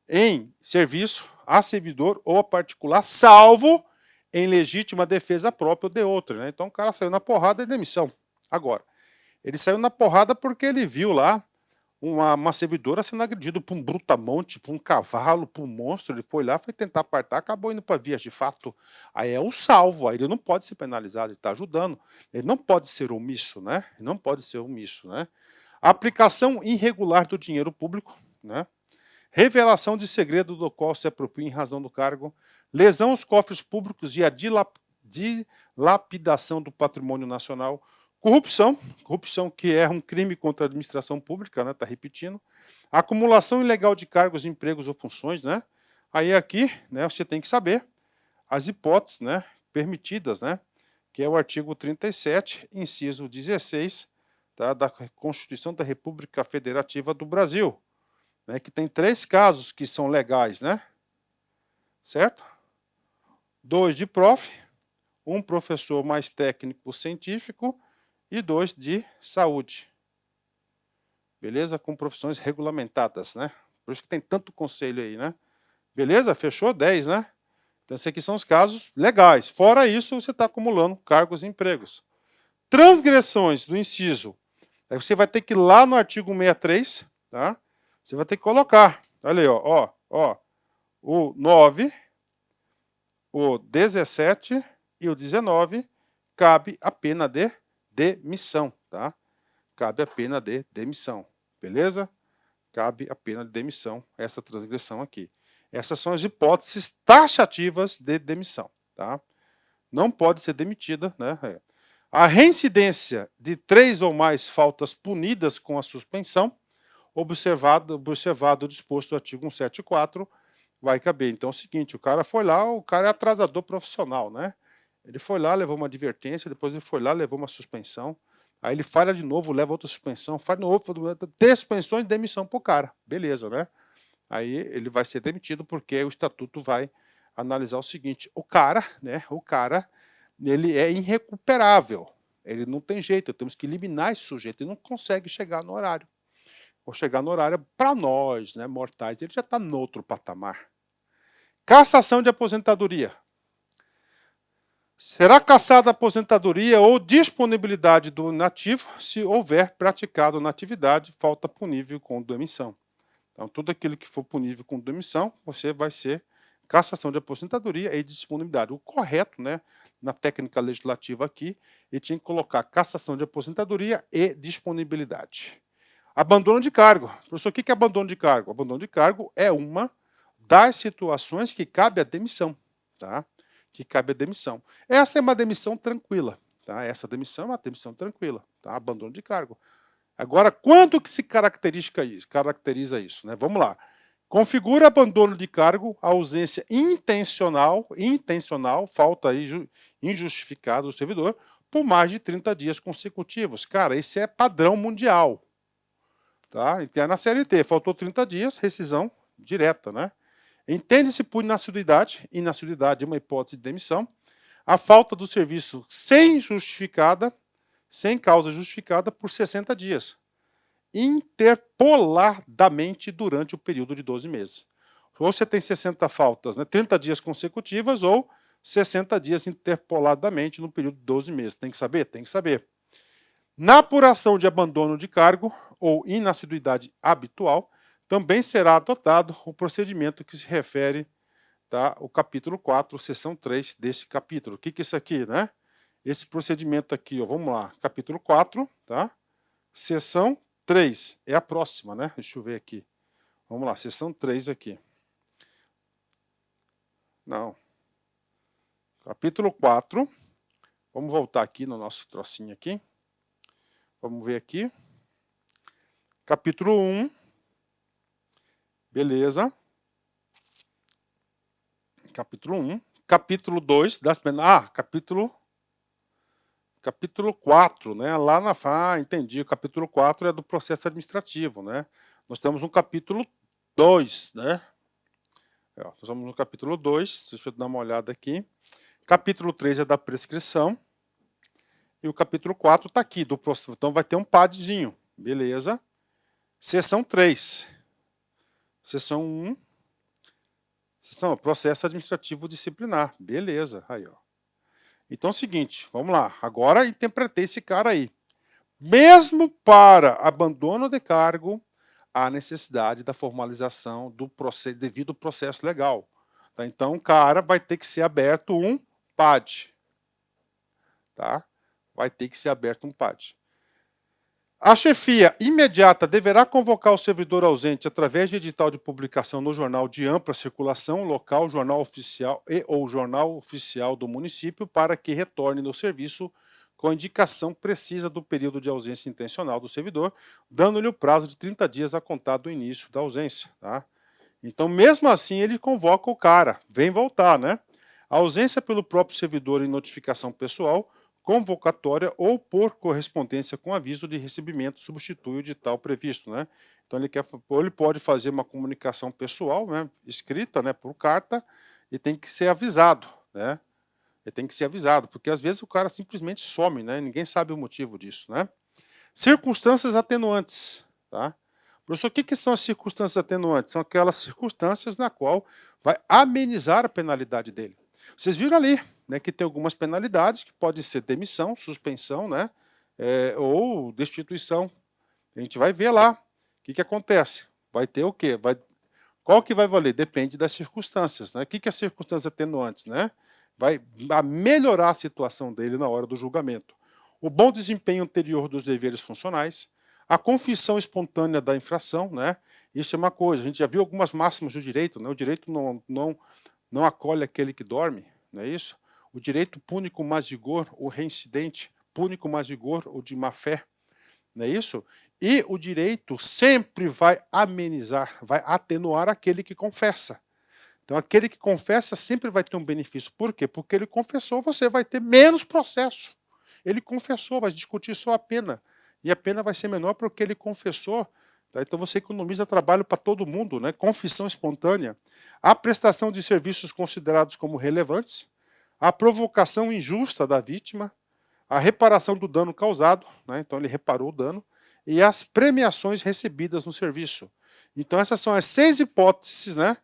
Em serviço a servidor ou a particular, salvo em legítima defesa própria ou de outra, né? Então o cara saiu na porrada e demissão. Agora, ele saiu na porrada porque ele viu lá uma servidora sendo agredida por um brutamonte, por um cavalo, por um monstro. Ele foi lá, foi tentar apartar, acabou indo para vias de fato. Aí é o salvo, aí ele não pode ser penalizado, ele está ajudando. Ele não pode ser omisso, né? Ele não pode ser omisso, né? Aplicação irregular do dinheiro público, né? Revelação de segredo do qual se apropria em razão do cargo, lesão aos cofres públicos e a dilapidação do patrimônio nacional, Corrupção que é um crime contra a administração pública, né? Está repetindo. Acumulação ilegal de cargos, empregos ou funções, né? Aí aqui, né, você tem que saber as hipóteses, né, permitidas, né? Que é o artigo 37, inciso 16, tá, da Constituição da República Federativa do Brasil, né? Que tem 3 casos que são legais, né? Certo? 2 de prof, 1 professor mais técnico científico e 2 de saúde. Beleza? Com profissões regulamentadas, né? Por isso que tem tanto conselho aí, né? Beleza? Fechou? 10, né? Então, esses aqui são os casos legais. Fora isso, você está acumulando cargos e empregos. Transgressões do inciso. Aí você vai ter que ir lá no artigo 63, tá? Você vai ter que colocar. Olha aí, ó, o 9, o 17 e o 19, cabe a pena de demissão, tá? Cabe a pena de demissão, beleza? Cabe a pena de demissão, essa transgressão aqui. Essas são as hipóteses taxativas de demissão, tá? Não pode ser demitida, né? A reincidência de 3 ou mais faltas punidas com a suspensão, observado o disposto do artigo 174, vai caber. Então é o seguinte, o cara foi lá, o cara é atrasador profissional, né? Ele foi lá, levou uma advertência, depois ele foi lá, levou uma suspensão, aí ele falha de novo, leva outra suspensão, faz de novo, ter suspensão e demissão pro cara. Beleza, né? Aí ele vai ser demitido porque o estatuto vai analisar o seguinte, o cara, ele é irrecuperável, ele não tem jeito, temos que eliminar esse sujeito, ele não consegue chegar no horário. Ou chegar no horário, para nós, né, mortais, ele já está no outro patamar. Cassação de aposentadoria. Será cassada a aposentadoria ou disponibilidade do inativo se houver praticado na atividade falta punível com demissão. Então, tudo aquilo que for punível com demissão, você vai ser cassação de aposentadoria e disponibilidade. O correto, né, na técnica legislativa aqui, ele tinha que colocar cassação de aposentadoria e disponibilidade. Abandono de cargo. Professor, o que é abandono de cargo? Abandono de cargo é uma das situações que cabe a demissão, tá? Que cabe a demissão. Essa é uma demissão tranquila, tá? Essa demissão é uma demissão tranquila, tá? Abandono de cargo. Agora, quando que se caracteriza isso, né? Vamos lá. Configura abandono de cargo, ausência intencional, falta injustificada do servidor, por mais de 30 dias consecutivos. Cara, esse é padrão mundial. Tá? Então, na CLT, faltou 30 dias, rescisão direta, né? Entende-se por inassidiosidade é uma hipótese de demissão, a falta do serviço sem causa justificada por 60 dias, interpoladamente durante o período de 12 meses. Ou você tem 60 faltas, né, 30 dias consecutivas, ou 60 dias interpoladamente no período de 12 meses. Tem que saber? Tem que saber. Na apuração de abandono de cargo ou inassiduidade habitual, também será adotado o procedimento que se refere, tá, o capítulo 4, seção 3 desse capítulo. O que é isso aqui, né? Esse procedimento aqui, ó, vamos lá, capítulo 4, tá? Seção 3, é a próxima, né? Deixa eu ver aqui. Vamos lá, seção 3 aqui. Não. Capítulo 4, vamos voltar aqui no nosso trocinho aqui. Vamos ver aqui. Capítulo 1. Beleza. Capítulo 1. Capítulo 2 das penas. Capítulo 4, né? Lá na. Entendi. O capítulo 4 é do processo administrativo, né? Nós temos um capítulo 2, né? Nós estamos no capítulo 2. Deixa eu dar uma olhada aqui. Capítulo 3 é da prescrição. E o capítulo 4 está aqui, do processo. Então vai ter um padzinho. Beleza. Seção 3. Seção 1. Seção processo administrativo disciplinar. Beleza. Aí, ó. Então é o seguinte, vamos lá. Agora interpretei esse cara aí. Mesmo para abandono de cargo, há necessidade da formalização do processo, devido ao processo legal. Tá? Então o cara vai ter que ser aberto um PAD. Tá? Vai ter que ser aberto um PAD. A chefia imediata deverá convocar o servidor ausente através de edital de publicação no jornal de ampla circulação, local, jornal oficial e ou jornal oficial do município para que retorne no serviço com a indicação precisa do período de ausência intencional do servidor, dando-lhe o prazo de 30 dias a contar do início da ausência. Tá? Então, mesmo assim, ele convoca o cara, vem voltar, né? A ausência pelo próprio servidor em notificação pessoal, convocatória ou por correspondência com aviso de recebimento substitui o edital previsto, né? Então ele pode fazer uma comunicação pessoal, né, escrita, né, por carta, e tem que ser avisado, né? Ele tem que ser avisado, porque às vezes o cara simplesmente some, né? Ninguém sabe o motivo disso, né? Circunstâncias atenuantes, tá? Professor, o que são as circunstâncias atenuantes? São aquelas circunstâncias na qual vai amenizar a penalidade dele. Vocês viram ali, né, que tem algumas penalidades que podem ser demissão, suspensão, né, ou destituição. A gente vai ver lá. O que acontece? Vai ter o quê? Qual que vai valer? Depende das circunstâncias. Né? O que é circunstâncias atenuantes? Né? Vai melhorar a situação dele na hora do julgamento. O bom desempenho anterior dos deveres funcionais, a confissão espontânea da infração, né? Isso é uma coisa. A gente já viu algumas máximas do direito, né? O direito não acolhe aquele que dorme, não é isso? O direito pune com mais vigor o reincidente, pune com mais vigor o de má fé, não é isso? E o direito sempre vai amenizar, vai atenuar aquele que confessa. Então, aquele que confessa sempre vai ter um benefício. Por quê? Porque ele confessou, você vai ter menos processo. Ele confessou, vai discutir só a pena. E a pena vai ser menor porque ele confessou. Tá? Então, você economiza trabalho para todo mundo, né? Confissão espontânea. A prestação de serviços considerados como relevantes. A provocação injusta da vítima. A reparação do dano causado. Né? Então, ele reparou o dano. E as premiações recebidas no serviço. Então, essas são as 6 hipóteses, né,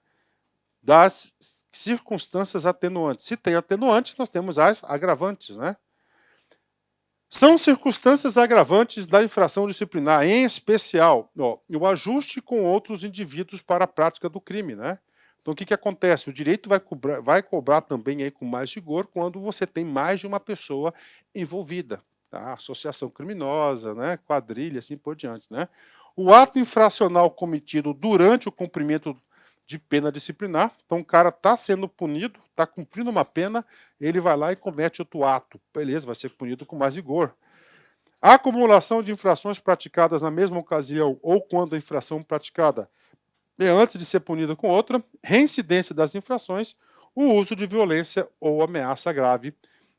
das circunstâncias atenuantes. Se tem atenuantes, nós temos as agravantes, né? São circunstâncias agravantes da infração disciplinar, em especial, o ajuste com outros indivíduos para a prática do crime, né? Então, o que acontece? O direito vai cobrar também aí com mais rigor quando você tem mais de uma pessoa envolvida. Tá? Associação criminosa, né? Quadrilha, assim por diante. Né? O ato infracional cometido durante o cumprimento de pena disciplinar, então o cara está sendo punido, está cumprindo uma pena, ele vai lá e comete outro ato. Beleza, vai ser punido com mais rigor. A acumulação de infrações praticadas na mesma ocasião ou quando a infração praticada é antes de ser punida com outra, reincidência das infrações, o uso de violência ou ameaça grave,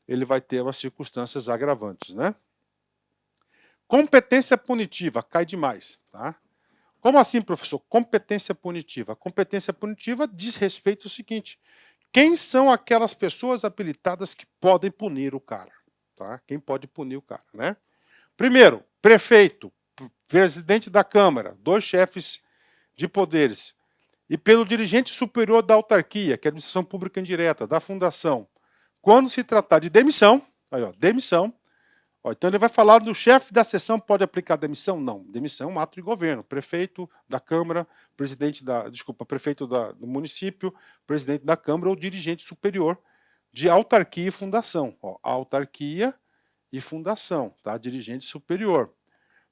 ele vai ter as circunstâncias agravantes, né? Competência punitiva, cai demais, tá? Como assim, professor? Competência punitiva. Competência punitiva diz respeito ao seguinte: quem são aquelas pessoas habilitadas que podem punir o cara? Tá? Quem pode punir o cara, né? Primeiro, prefeito, presidente da Câmara, 2 chefes de poderes, e pelo dirigente superior da autarquia, que é a administração pública indireta, da fundação. Quando se tratar de demissão, aí, demissão, então ele vai falar do chefe da seção pode aplicar demissão? Não, demissão é um ato de governo. Prefeito da Câmara, prefeito do município, presidente da Câmara ou dirigente superior de autarquia e fundação. Autarquia e fundação, tá? Dirigente superior.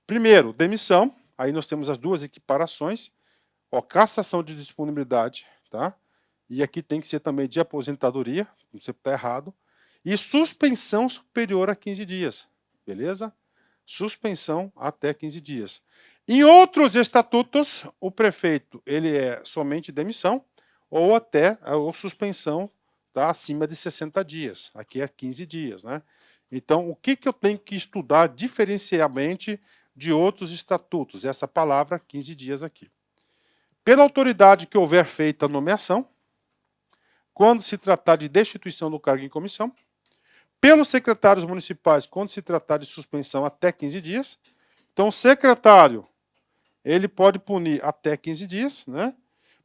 Primeiro, demissão, aí nós temos as 2 equiparações, cassação de disponibilidade, tá? E aqui tem que ser também de aposentadoria, você está errado, e suspensão superior a 15 dias. Beleza? Suspensão até 15 dias. Em outros estatutos, o prefeito ele é somente demissão ou até ou suspensão tá, acima de 60 dias. Aqui é 15 dias. Né? Então, o que eu tenho que estudar diferencialmente de outros estatutos? Essa palavra 15 dias aqui. Pela autoridade que houver feita a nomeação, quando se tratar de destituição do cargo em comissão, pelos secretários municipais, quando se tratar de suspensão até 15 dias. Então, o secretário, ele pode punir até 15 dias, né?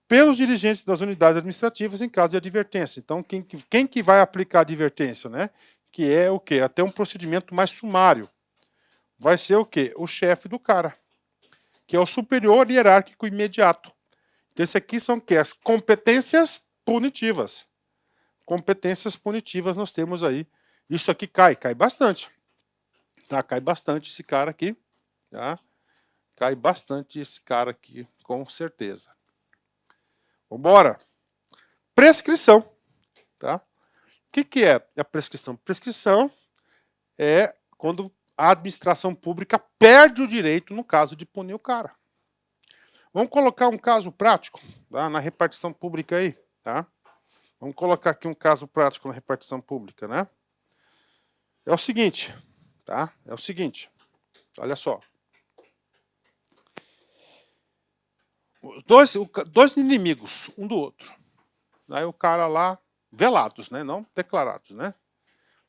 Pelos dirigentes das unidades administrativas em caso de advertência. Então, quem que vai aplicar a advertência, né? Que é o quê? Até um procedimento mais sumário. Vai ser o quê? O chefe do cara, que é o superior hierárquico imediato. Então, esse aqui são o quê? As competências punitivas. Competências punitivas nós temos aí. Isso aqui cai bastante. Tá? Cai bastante esse cara aqui. Tá? Cai bastante esse cara aqui, com certeza. Vamos embora. Prescrição. Tá? O que é a prescrição? Prescrição é quando a administração pública perde o direito no caso de punir o cara. Vamos colocar um caso prático, tá? Na repartição pública aí, tá? Vamos colocar aqui um caso prático na repartição pública, né? É o seguinte, tá? É o seguinte, olha só. Dois inimigos, um do outro. Aí o cara lá, velados, né? Não declarados, né?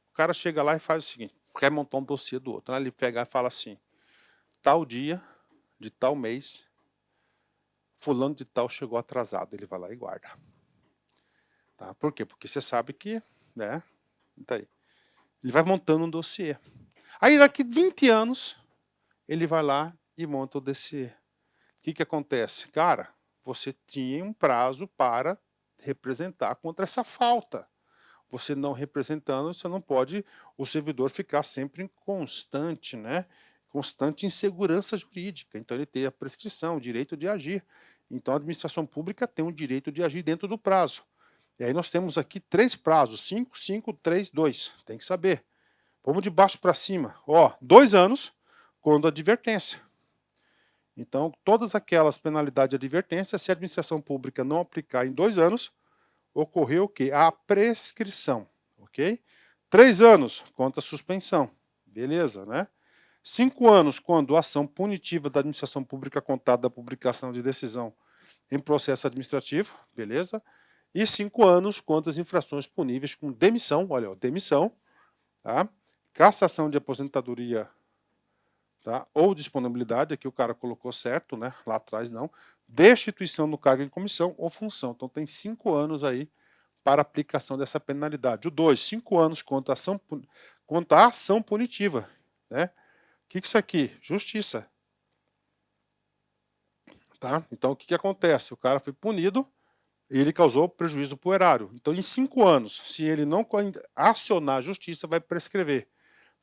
O cara chega lá e faz o seguinte, quer montar um dossiê do outro. Aí ele pega e fala assim, tal dia, de tal mês, fulano de tal chegou atrasado. Ele vai lá e guarda. Tá? Por quê? Porque você sabe que, né? Tá aí. Ele vai montando um dossiê. Aí daqui 20 anos, ele vai lá e monta o dossiê. O que acontece? Cara, você tinha um prazo para representar contra essa falta. Você não representando, você não pode, o servidor ficar sempre em constante, né? Constante insegurança jurídica. Então ele tem a prescrição, o direito de agir. Então a administração pública tem o direito de agir dentro do prazo. E aí nós temos aqui 3 prazos, 5, 5, 3, 2. Tem que saber. Vamos de baixo para cima. Ó, 2 anos, quando advertência. Então, todas aquelas penalidades de advertência, se a administração pública não aplicar em 2 anos, ocorreu o quê? A prescrição, ok? 3 anos, conta a suspensão, beleza, né? 5 anos, quando a ação punitiva da administração pública contada da publicação de decisão em processo administrativo, beleza? E 5 anos, quanto às infrações puníveis com demissão, olha, ó, demissão, tá? Cassação de aposentadoria, tá? Ou disponibilidade, aqui o cara colocou certo, né? Lá atrás não. Destituição do cargo em comissão ou função. Então tem 5 anos aí para aplicação dessa penalidade. O 2, 5 anos quanto à ação punitiva, né? O que é isso aqui? Justiça. Tá? Então o que acontece? O cara foi punido e ele causou prejuízo para o erário. Então em 5 anos, se ele não acionar a justiça, vai prescrever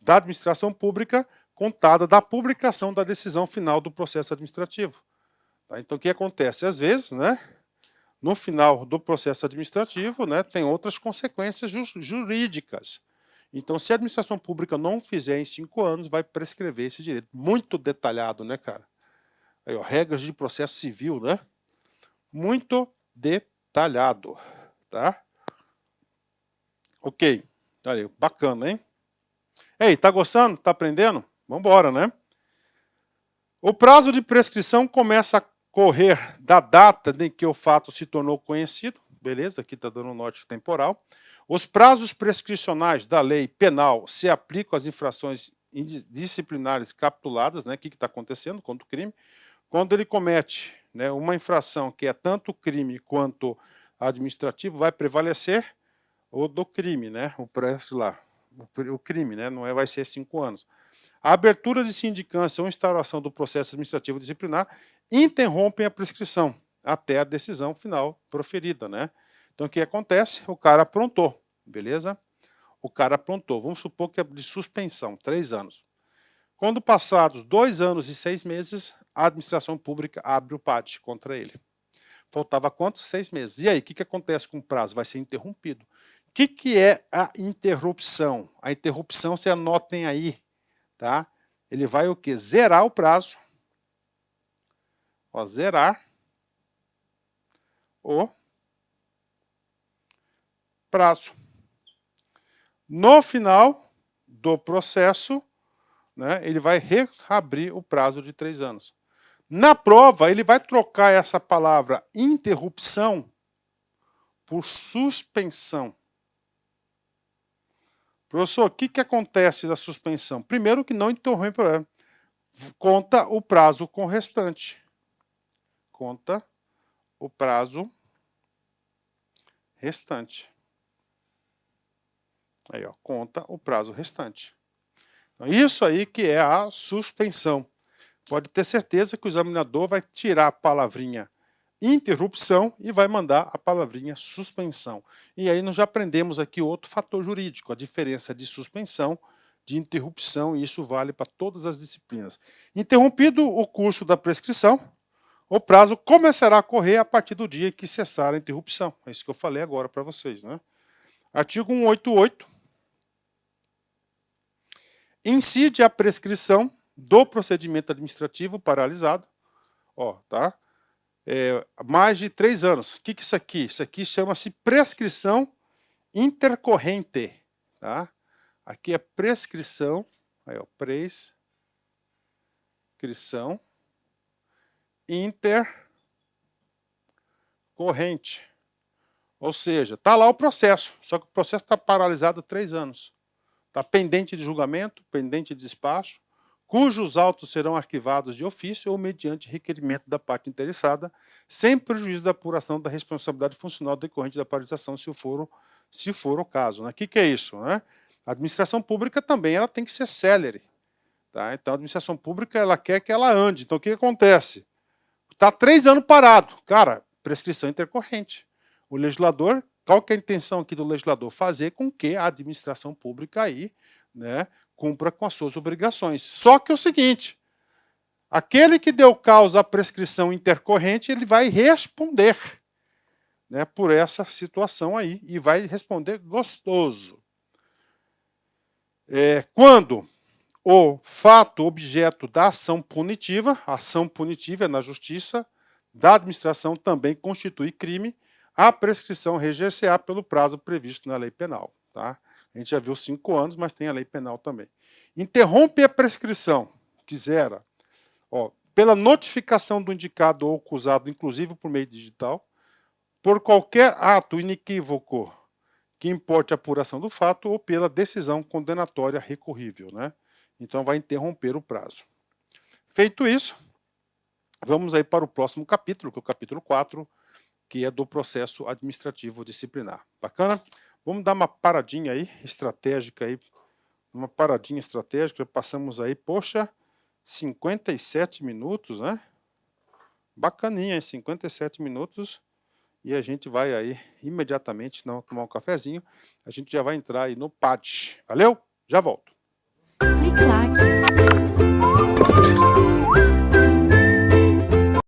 da administração pública contada da publicação da decisão final do processo administrativo. Tá? Então, o que acontece? Às vezes, né, no final do processo administrativo, né, tem outras consequências jurídicas. Então, se a administração pública não fizer em 5 anos, vai prescrever esse direito. Muito detalhado, né, cara? Aí, ó, regras de processo civil, né? Muito detalhado, tá? Ok. Aí, bacana, hein? Ei, tá gostando? Tá aprendendo? Vamos embora, né? O prazo de prescrição começa a correr da data em que o fato se tornou conhecido. Beleza, aqui está dando um norte temporal. Os prazos prescricionais da lei penal se aplicam às infrações disciplinares capituladas, né? O que está acontecendo contra o crime? Quando ele comete, né, uma infração que é tanto crime quanto administrativo, vai prevalecer o do crime, né? O crime, né? Não vai ser 5 anos. A abertura de sindicância ou instauração do processo administrativo disciplinar interrompem a prescrição até a decisão final proferida, né? Então, o que acontece? O cara aprontou, beleza? O cara aprontou. Vamos supor que é de suspensão, 3 anos. Quando passados 2 anos e 6 meses, a administração pública abre o PAD contra ele. Faltava quanto? 6 meses. E aí, o que acontece com o prazo? Vai ser interrompido. O que é a interrupção? A interrupção, você anotem aí, tá? Ele vai o quê? Zerar o prazo. Ó, zerar o prazo. No final do processo, né, ele vai reabrir o prazo de 3 anos. Na prova, ele vai trocar essa palavra interrupção por suspensão. Professor, o que acontece da suspensão? Primeiro que não interrompe, conta o prazo com o restante. Conta o prazo restante. Aí, ó, conta o prazo restante. Então, isso aí que é a suspensão. Pode ter certeza que o examinador vai tirar a palavrinha interrupção e vai mandar a palavrinha suspensão. E aí nós já aprendemos aqui outro fator jurídico, a diferença de suspensão, de interrupção, e isso vale para todas as disciplinas. Interrompido o curso da prescrição, o prazo começará a correr a partir do dia que cessar a interrupção. É isso que eu falei agora para vocês, né? Artigo 188. incide a prescrição do procedimento administrativo paralisado, ó, tá? Mais de 3 anos. O que é isso aqui? Isso aqui chama-se prescrição intercorrente, tá? Aqui é prescrição, aí, ó, prescrição intercorrente. Ou seja, está lá o processo, só que o processo está paralisado há 3 anos. Está pendente de julgamento, pendente de despacho, cujos autos serão arquivados de ofício ou mediante requerimento da parte interessada, sem prejuízo da apuração da responsabilidade funcional decorrente da paralisação, se for o caso. O que é isso? Né? A administração pública também ela tem que ser célere. Tá? Então, a administração pública ela quer que ela ande. Então, o que acontece? Está 3 anos parado. Cara, prescrição intercorrente. O legislador, qual que é a intenção aqui do legislador? Fazer com que a administração pública aí, né, cumpra com as suas obrigações. Só que é o seguinte, aquele que deu causa à prescrição intercorrente, ele vai responder, né, por essa situação aí, e vai responder gostoso. Quando o fato objeto da ação punitiva, a ação punitiva é na justiça, da administração também constitui crime, a prescrição reger-se-á pelo prazo previsto na lei penal. Tá? A gente já viu 5 anos, mas tem a lei penal também. Interrompe a prescrição, quisera, pela notificação do indicado ou acusado, inclusive por meio digital, por qualquer ato inequívoco que importe a apuração do fato ou pela decisão condenatória recorrível. Né? Então, vai interromper o prazo. Feito isso, vamos aí para o próximo capítulo, que é o capítulo 4, que é do processo administrativo disciplinar. Bacana? Vamos dar uma paradinha aí, estratégica aí, uma paradinha estratégica, passamos aí, poxa, 57 minutos, né? Bacaninha, 57 minutos, e a gente vai aí, imediatamente, não tomar um cafezinho, a gente já vai entrar aí no PAD. Valeu? Já volto.